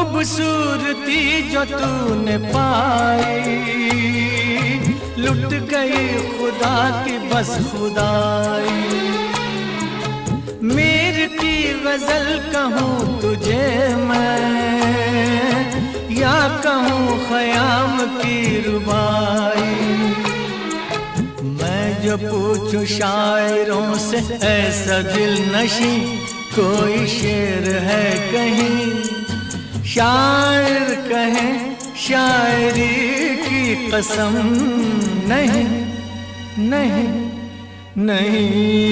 खूबसूरती जो तूने पाई, लुट गई खुदा की बस खुदाई। मीर की गजल कहूँ तुझे मैं, या कहूँ ख़याम की रुबाई। मैं जो पूछूं शायरों से ऐसा दिल नशी, कोई शेर है कहीं? शायर कहें शायरी की कसम, नहीं नहीं नहीं।